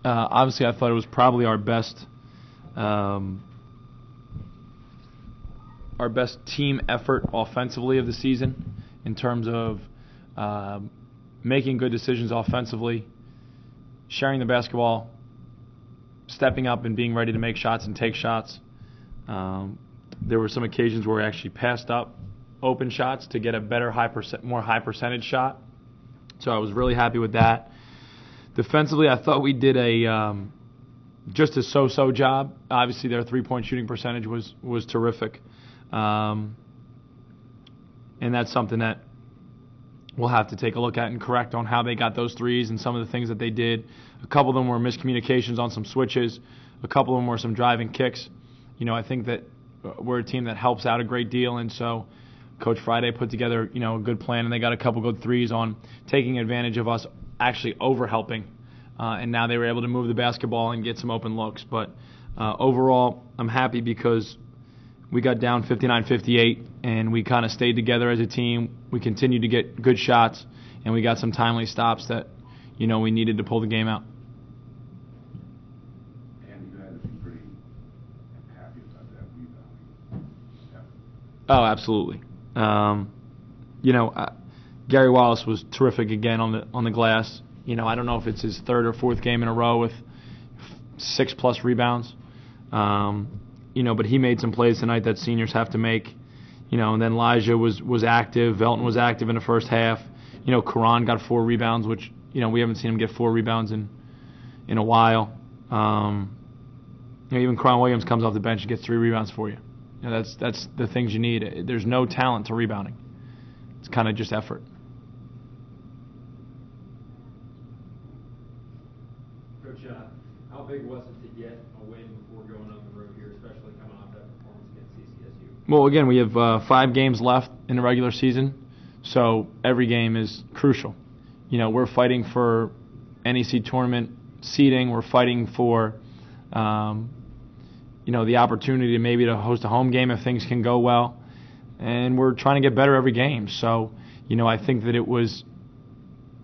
Obviously, I thought it was probably our best team effort offensively of the season in terms of making good decisions offensively, sharing the basketball, stepping up and being ready to make shots and take shots. There were some occasions where we actually passed up open shots to get a better more high percentage shot. So I was really happy with that. Defensively, I thought we did just a so-so job. Obviously, their three-point shooting percentage was terrific. And that's something that we'll have to take a look at and correct on how they got those threes and some of the things that they did. A couple of them were miscommunications on some switches. A couple of them were some driving kicks. I think that we're a team that helps out a great deal, and so Coach Friday put together, a good plan, and they got a couple good threes on taking advantage of us actually over-helping. And now they were able to move the basketball and get some open looks. But overall, I'm happy because we got down 59-58, and we kind of stayed together as a team. We continued to get good shots, and we got some timely stops that, we needed to pull the game out. And you guys are pretty happy about that rebounding. Yeah. Oh, absolutely. Gary Wallace was terrific again on the glass. I don't know if it's his third or fourth game in a row with 6+ rebounds. But he made some plays tonight that seniors have to make. And then Elijah was active. Velton was active in the first half. Karan got 4 rebounds, which, we haven't seen him get 4 rebounds in a while. Even Karan Williams comes off the bench and gets 3 rebounds for you. That's the things you need. There's no talent to rebounding. It's kind of just effort. Coach, how big was it to get a win before going on the road here, especially coming off that performance against CCSU? Well, again, we have 5 games left in the regular season, so every game is crucial. We're fighting for NEC tournament seeding. We're fighting for, the opportunity to host a home game if things can go well, and we're trying to get better every game. So, I think that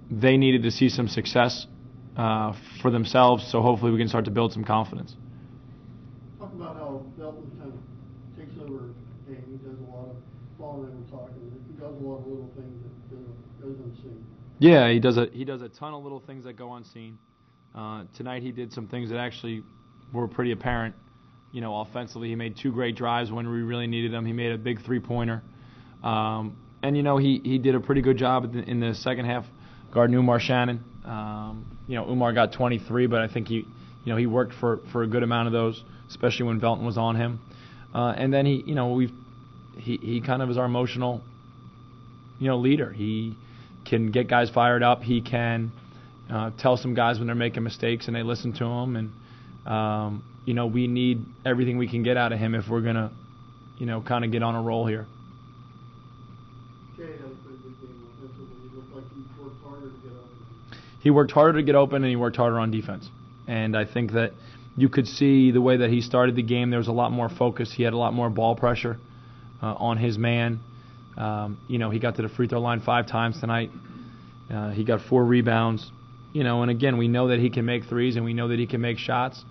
they needed to see some success for themselves, so hopefully we can start to build some confidence. Talk about how Velton kind of takes over a game. He does a lot of, Paul and I were talking, he does a lot of little things that goes unseen. Yeah, he does a ton of little things that go unseen. Tonight he did some things that actually were pretty apparent. Offensively, he made 2 great drives when we really needed them. He made a big 3-pointer. And he did a pretty good job in the second half guarding Umar Shannon. Umar got 23, but I think he worked for a good amount of those, especially when Velton was on him. And then he kind of is our emotional, leader. He can get guys fired up. He can tell some guys when they're making mistakes, and they listen to him. And we need everything we can get out of him if we're gonna, kind of get on a roll here. Jay had a pretty good game offensively. He looked like he worked harder to get open. He worked harder to get open, and he worked harder on defense. And I think that you could see the way that he started the game. There was a lot more focus. He had a lot more ball pressure on his man. He got to the free throw line 5 times tonight. He got 4 rebounds. And again, we know that he can make threes, and we know that he can make shots.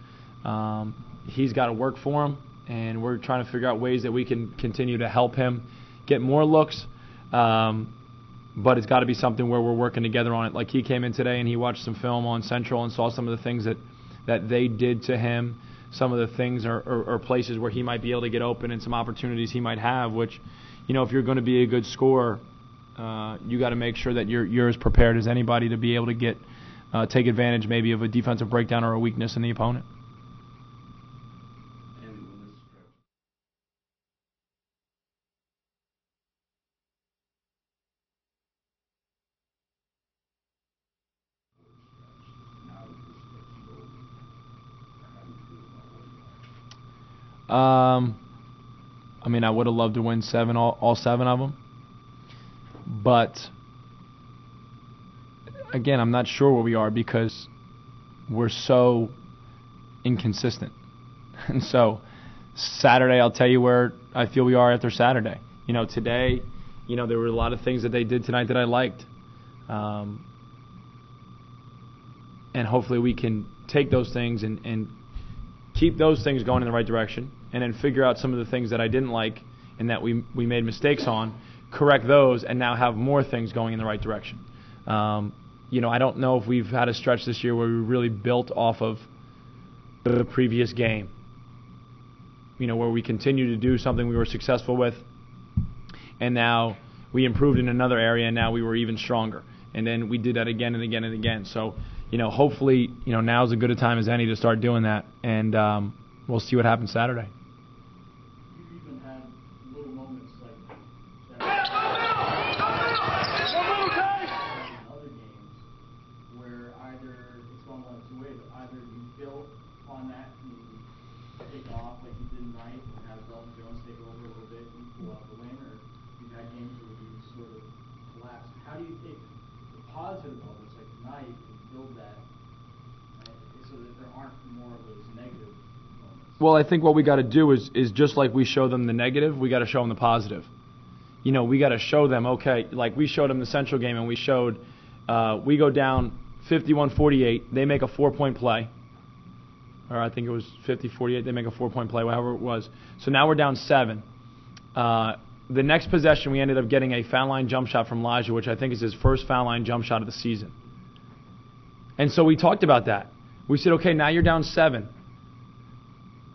He's got to work for him, and we're trying to figure out ways that we can continue to help him get more looks. But it's got to be something where we're working together on it. Like he came in today and he watched some film on Central and saw some of the things that they did to him. Some of the things are places where he might be able to get open and some opportunities he might have, which, if you're going to be a good scorer, you got to make sure that you're as prepared as anybody to be able to take advantage maybe of a defensive breakdown or a weakness in the opponent. I would have loved to win all 7 of them. But, again, I'm not sure where we are because we're so inconsistent. And so, Saturday, I'll tell you where I feel we are after Saturday. Today, there were a lot of things that they did tonight that I liked. And and hopefully we can take those things and keep those things going in the right direction, and then figure out some of the things that I didn't like and that we made mistakes on, correct those, and now have more things going in the right direction. I don't know if we've had a stretch this year where we really built off of the previous game, where we continue to do something we were successful with, and now we improved in another area, and now we were even stronger. And then we did that again and again and again. So, hopefully, now's as good a time as any to start doing that, and we'll see what happens Saturday. You've even had little moments like that in other games where either it's gone one of two ways, but either you built on that and you take off like you did tonight and have Dalton Jones take over a little bit and pull out the win, or you've had games where you sort of collapse. How do you take the positive moments like tonight and build that so that there aren't more of those negative moments? Well, I think what we got to do is just like we show them the negative, we got to show them the positive. We got to show them, okay, like we showed them the Central game, and we showed we go down 51-48, they make a 4-point play. Or I think it was 50-48, they make a 4-point play, however it was. So now we're down 7. The next possession, we ended up getting a foul line jump shot from Elijah, which I think is his first foul line jump shot of the season. And so we talked about that. We said, okay, now you're down 7.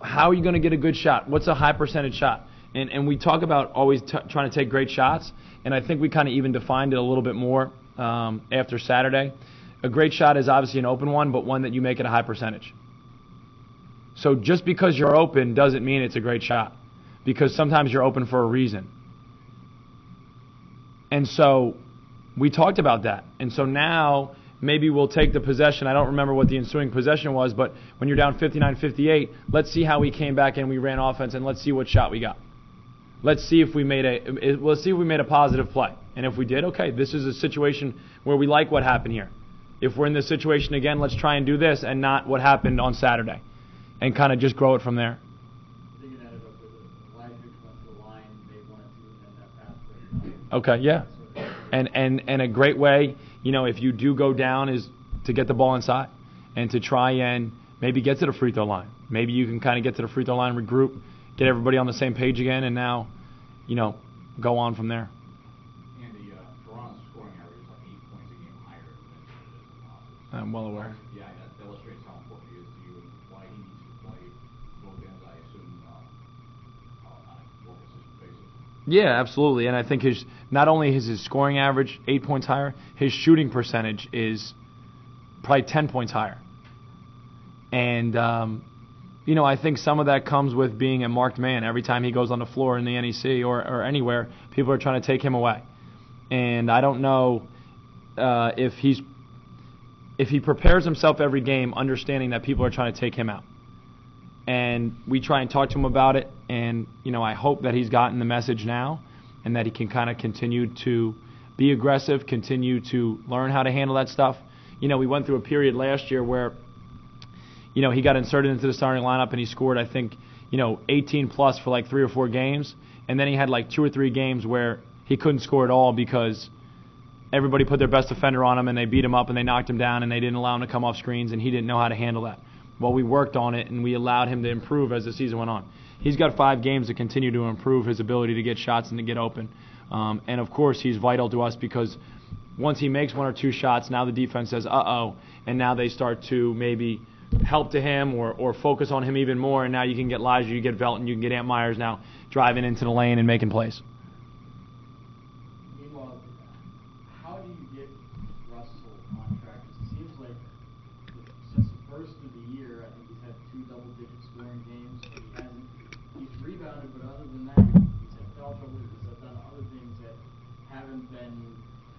How are you going to get a good shot? What's a high percentage shot? And we talk about always trying to take great shots, and I think we kind of even defined it a little bit more after Saturday. A great shot is obviously an open one, but one that you make at a high percentage. So just because you're open doesn't mean it's a great shot, because sometimes you're open for a reason. And so we talked about that. And so now maybe we'll take the possession. I don't remember what the ensuing possession was, but when you're down 59-58, let's see how we came back and we ran offense, and let's see what shot we got. Let's see if we made a positive play. And if we did, okay, this is a situation where we like what happened here. If we're in this situation again, let's try and do this and not what happened on Saturday, and kind of just grow it from there. Thinking at it up with Elijah went to the line, they wanted to, and that pass. Okay, yeah. And a great way, if you do go down, is to get the ball inside and to try and maybe get to the free throw line. Maybe you can kind of get to the free throw line, regroup, get everybody on the same page again, and now, go on from there. Andy, Toronto's scoring average is like 8 points a game higher than it is in Boston. I'm well aware. Yeah, that illustrates how important he is to you and why he needs to play both ends, I assume, on a more consistent basis. Yeah, absolutely. And I think not only is his scoring average 8 points higher, his shooting percentage is probably 10 points higher. And, I think some of that comes with being a marked man. Every time he goes on the floor in the NEC or anywhere, people are trying to take him away. And I don't know if he prepares himself every game understanding that people are trying to take him out. And we try and talk to him about it, and I hope that he's gotten the message now, and that he can kind of continue to be aggressive, continue to learn how to handle that stuff. We went through a period last year where he got inserted into the starting lineup and he scored, I think, 18 plus for like 3 or 4 games, and then he had like 2 or 3 games where he couldn't score at all because everybody put their best defender on him and they beat him up and they knocked him down and they didn't allow him to come off screens, and he didn't know how to handle that. Well, we worked on it and we allowed him to improve as the season went on. He's got 5 games to continue to improve his ability to get shots and to get open. And of course, he's vital to us because once he makes 1 or 2 shots, now the defense says, uh-oh, and now they start to maybe help to him or focus on him even more, and now you can get Elijah, you get Velton, you can get Ant Myers now driving into the lane and making plays. Meanwhile, how do you get Russell on track? It seems like since the first of the year, I think he's had 2 double-digit scoring games. He's rebounded, but other than that, he's had foul trouble. He's done other things that haven't been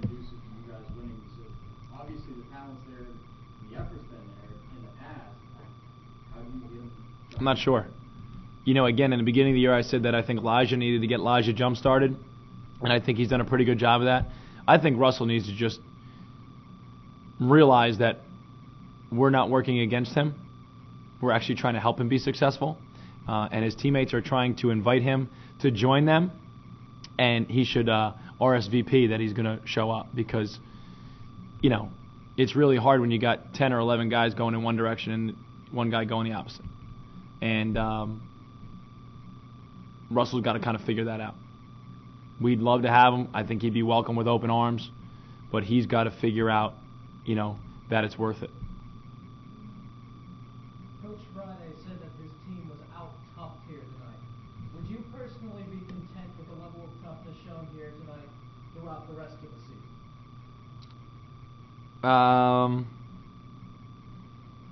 conducive to you guys winning. So obviously the talent's there, the effort's been there in the past. How do you get him? I'm not sure. Again, in the beginning of the year, I said that I think Elijah needed to get Elijah jump-started, and I think he's done a pretty good job of that. I think Russell needs to just realize that we're not working against him. We're actually trying to help him be successful, and his teammates are trying to invite him to join them, and he should RSVP that he's going to show up because, it's really hard when you got 10 or 11 guys going in one direction and one guy going the opposite. And Russell's got to kind of figure that out. We'd love to have him. I think he'd be welcome with open arms, but he's got to figure out, that it's worth it. Coach Friday said that his team was out-toughed here tonight. Would you personally be content with the level of toughness shown here tonight throughout the rest of the season?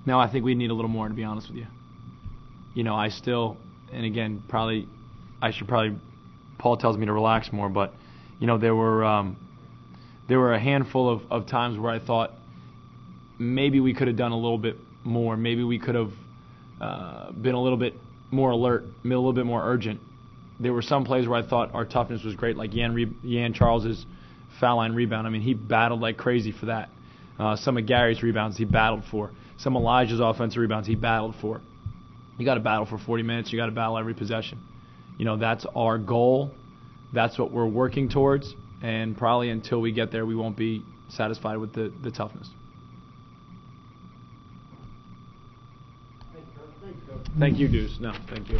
No, I think we need a little more, to be honest with you. I still, and again, Paul tells me to relax more, but, there were a handful of times where I thought maybe we could have done a little bit more. Maybe we could have been a little bit more alert, been a little bit more urgent. There were some plays where I thought our toughness was great, like Yan Charles's foul line rebound. I mean, he battled like crazy for that. Some of Gary's rebounds he battled for. Some of Elijah's offensive rebounds he battled for. You got to battle for 40 minutes. You got to battle every possession. That's our goal. That's what we're working towards. And probably until we get there, we won't be satisfied with the toughness. Thank you, Deuce. No, thank you.